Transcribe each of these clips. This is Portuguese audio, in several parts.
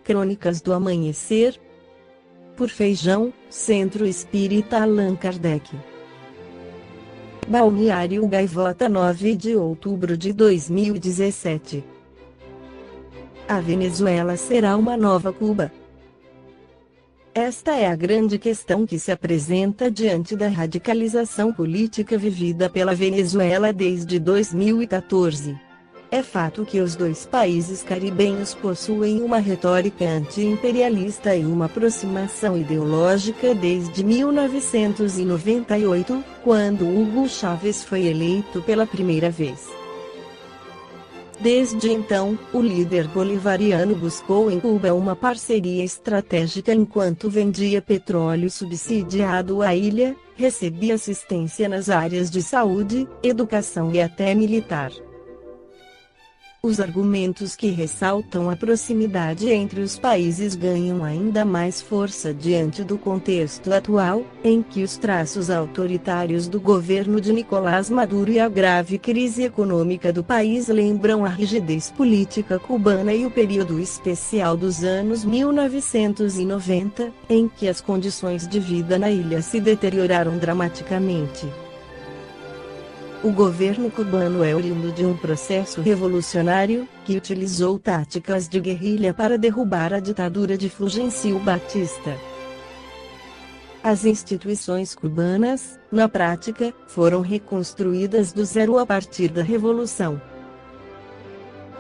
Crônicas do Amanhecer. Por Feijão, Centro Espírita Allan Kardec. Balneário Gaivota, 9 de outubro de 2017. A Venezuela será uma nova Cuba? Esta é a grande questão que se apresenta diante da radicalização política vivida pela Venezuela desde 2014. É fato que os dois países caribenhos possuem uma retórica anti-imperialista e uma aproximação ideológica desde 1998, quando Hugo Chávez foi eleito pela primeira vez. Desde então, o líder bolivariano buscou em Cuba uma parceria estratégica enquanto vendia petróleo subsidiado à ilha, recebia assistência nas áreas de saúde, educação e até militar. Os argumentos que ressaltam a proximidade entre os países ganham ainda mais força diante do contexto atual, em que os traços autoritários do governo de Nicolás Maduro e a grave crise econômica do país lembram a rigidez política cubana e o período especial dos anos 1990, em que as condições de vida na ilha se deterioraram dramaticamente. O governo cubano é oriundo de um processo revolucionário, que utilizou táticas de guerrilha para derrubar a ditadura de Fulgencio Batista. As instituições cubanas, na prática, foram reconstruídas do zero a partir da Revolução.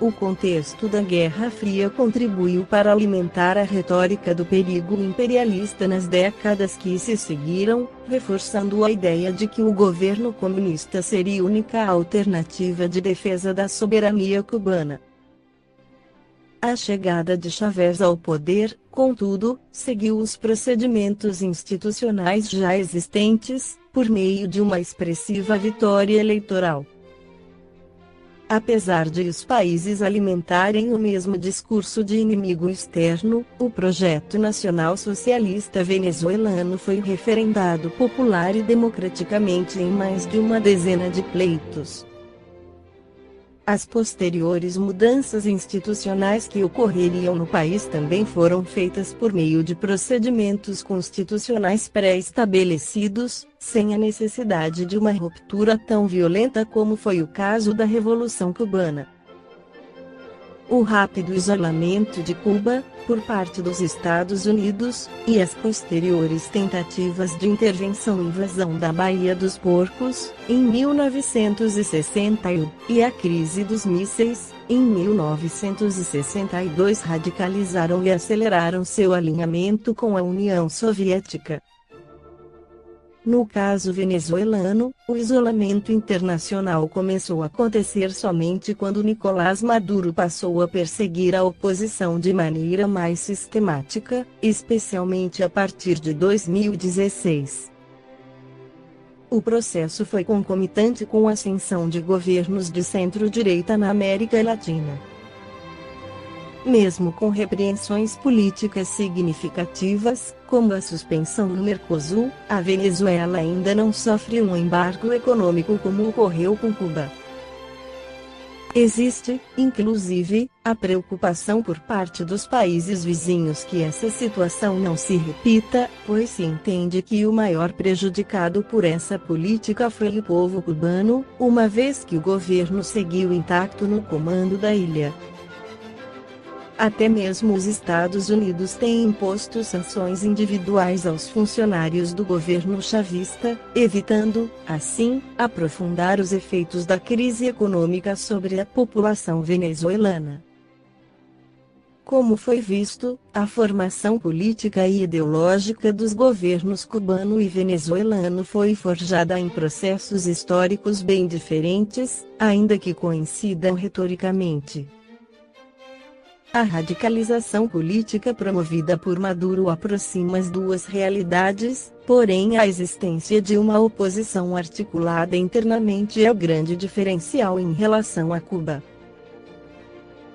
O contexto da Guerra Fria contribuiu para alimentar a retórica do perigo imperialista nas décadas que se seguiram, reforçando a ideia de que o governo comunista seria a única alternativa de defesa da soberania cubana. A chegada de Chávez ao poder, contudo, seguiu os procedimentos institucionais já existentes, por meio de uma expressiva vitória eleitoral. Apesar de os países alimentarem o mesmo discurso de inimigo externo, o projeto nacional socialista venezuelano foi referendado popular e democraticamente em mais de uma dezena de pleitos. As posteriores mudanças institucionais que ocorreriam no país também foram feitas por meio de procedimentos constitucionais pré-estabelecidos, sem a necessidade de uma ruptura tão violenta como foi o caso da Revolução Cubana. O rápido isolamento de Cuba, por parte dos Estados Unidos, e as posteriores tentativas de intervenção e invasão da Baía dos Porcos, em 1961, e a crise dos mísseis, em 1962 radicalizaram e aceleraram seu alinhamento com a União Soviética. No caso venezuelano, o isolamento internacional começou a acontecer somente quando Nicolás Maduro passou a perseguir a oposição de maneira mais sistemática, especialmente a partir de 2016. O processo foi concomitante com a ascensão de governos de centro-direita na América Latina. Mesmo com repreensões políticas significativas, como a suspensão do Mercosul, a Venezuela ainda não sofre um embargo econômico como ocorreu com Cuba. Existe, inclusive, a preocupação por parte dos países vizinhos que essa situação não se repita, pois se entende que o maior prejudicado por essa política foi o povo cubano, uma vez que o governo seguiu intacto no comando da ilha. Até mesmo os Estados Unidos têm imposto sanções individuais aos funcionários do governo chavista, evitando, assim, aprofundar os efeitos da crise econômica sobre a população venezuelana. Como foi visto, a formação política e ideológica dos governos cubano e venezuelano foi forjada em processos históricos bem diferentes, ainda que coincidam retoricamente. A radicalização política promovida por Maduro aproxima as duas realidades, porém a existência de uma oposição articulada internamente é o grande diferencial em relação a Cuba.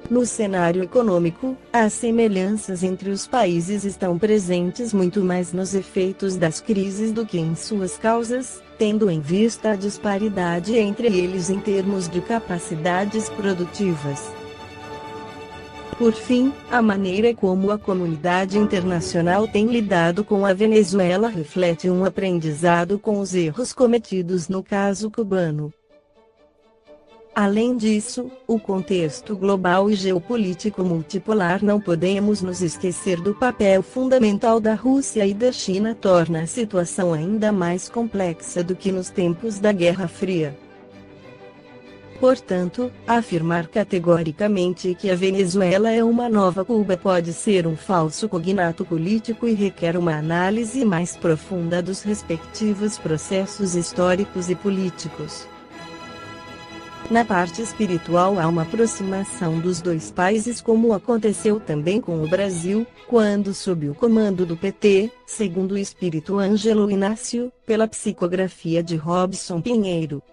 No cenário econômico, as semelhanças entre os países estão presentes muito mais nos efeitos das crises do que em suas causas, tendo em vista a disparidade entre eles em termos de capacidades produtivas. Por fim, a maneira como a comunidade internacional tem lidado com a Venezuela reflete um aprendizado com os erros cometidos no caso cubano. Além disso, o contexto global e geopolítico multipolar, não podemos nos esquecer do papel fundamental da Rússia e da China, torna a situação ainda mais complexa do que nos tempos da Guerra Fria. Portanto, afirmar categoricamente que a Venezuela é uma nova Cuba pode ser um falso cognato político e requer uma análise mais profunda dos respectivos processos históricos e políticos. Na parte espiritual há uma aproximação dos dois países, como aconteceu também com o Brasil, quando sob o comando do PT, segundo o espírito Ângelo Inácio, pela psicografia de Robson Pinheiro.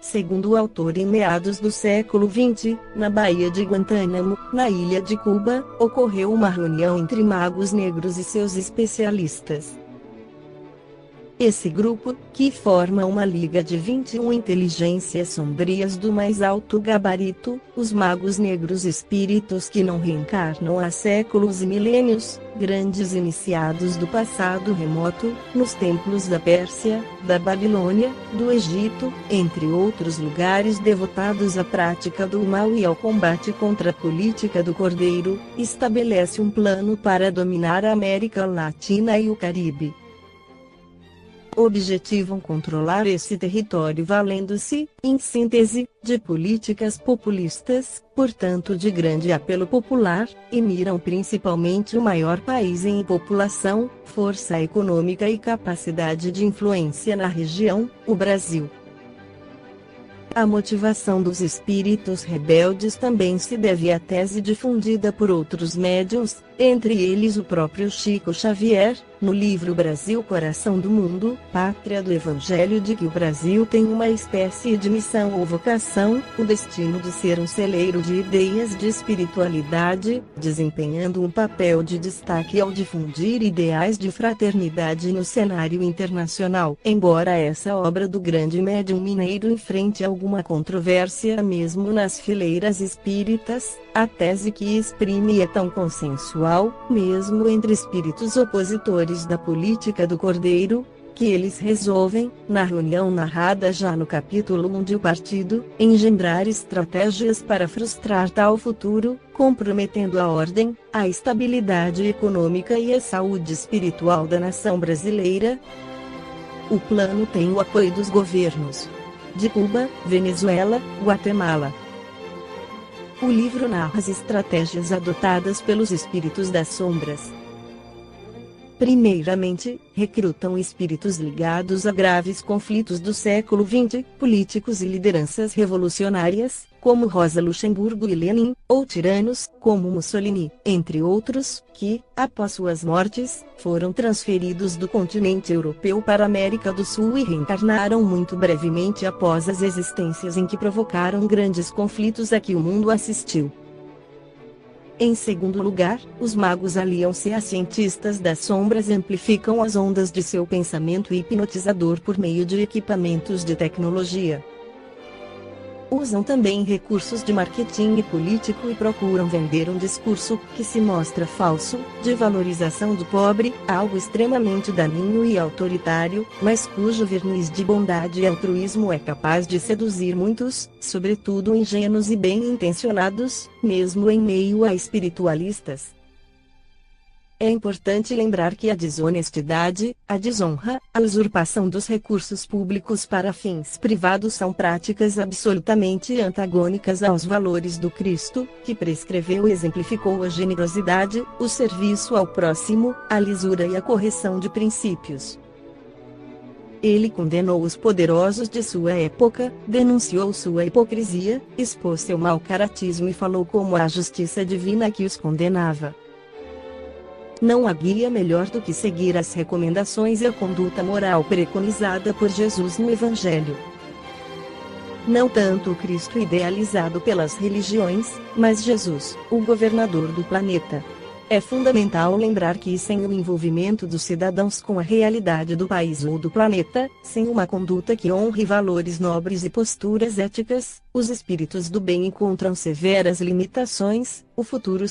Segundo o autor, em meados do século XX, na Baía de Guantánamo, na ilha de Cuba, ocorreu uma reunião entre magos negros e seus especialistas. Esse grupo, que forma uma liga de 21 inteligências sombrias do mais alto gabarito, os magos negros, espíritos que não reencarnam há séculos e milênios, grandes iniciados do passado remoto, nos templos da Pérsia, da Babilônia, do Egito, entre outros lugares devotados à prática do mal e ao combate contra a política do Cordeiro, estabelece um plano para dominar a América Latina e o Caribe. Objetivam controlar esse território valendo-se, em síntese, de políticas populistas, portanto de grande apelo popular, e miram principalmente o maior país em população, força econômica e capacidade de influência na região, o Brasil. A motivação dos espíritos rebeldes também se deve à tese difundida por outros médiuns, entre eles o próprio Chico Xavier, no livro Brasil, Coração do Mundo, Pátria do Evangelho, de que o Brasil tem uma espécie de missão ou vocação, o destino de ser um celeiro de ideias de espiritualidade, desempenhando um papel de destaque ao difundir ideais de fraternidade no cenário internacional. Embora essa obra do grande médium mineiro enfrente alguma controvérsia mesmo nas fileiras espíritas, a tese que exprime é tão consensual, mesmo entre espíritos opositores da política do Cordeiro, que eles resolvem, na reunião narrada já no capítulo 1 de O Partido, engendrar estratégias para frustrar tal futuro, comprometendo a ordem, a estabilidade econômica e a saúde espiritual da nação brasileira. O plano tem o apoio dos governos de Cuba, Venezuela, Guatemala. O livro narra as estratégias adotadas pelos espíritos das sombras. Primeiramente, recrutam espíritos ligados a graves conflitos do século XX, políticos e lideranças revolucionárias, como Rosa Luxemburgo e Lenin, ou tiranos, como Mussolini, entre outros, que, após suas mortes, foram transferidos do continente europeu para a América do Sul e reencarnaram muito brevemente após as existências em que provocaram grandes conflitos a que o mundo assistiu. Em segundo lugar, os magos aliam-se a cientistas das sombras e amplificam as ondas de seu pensamento hipnotizador por meio de equipamentos de tecnologia. Usam também recursos de marketing político e procuram vender um discurso que se mostra falso, de valorização do pobre, algo extremamente daninho e autoritário, mas cujo verniz de bondade e altruísmo é capaz de seduzir muitos, sobretudo ingênuos e bem-intencionados, mesmo em meio a espiritualistas. É importante lembrar que a desonestidade, a desonra, a usurpação dos recursos públicos para fins privados são práticas absolutamente antagônicas aos valores do Cristo, que prescreveu e exemplificou a generosidade, o serviço ao próximo, a lisura e a correção de princípios. Ele condenou os poderosos de sua época, denunciou sua hipocrisia, expôs seu mau caratismo e falou como a justiça divina que os condenava. Não há guia melhor do que seguir as recomendações e a conduta moral preconizada por Jesus no Evangelho. Não tanto o Cristo idealizado pelas religiões, mas Jesus, o governador do planeta. É fundamental lembrar que sem o envolvimento dos cidadãos com a realidade do país ou do planeta, sem uma conduta que honre valores nobres e posturas éticas, os espíritos do bem encontram severas limitações. O futuro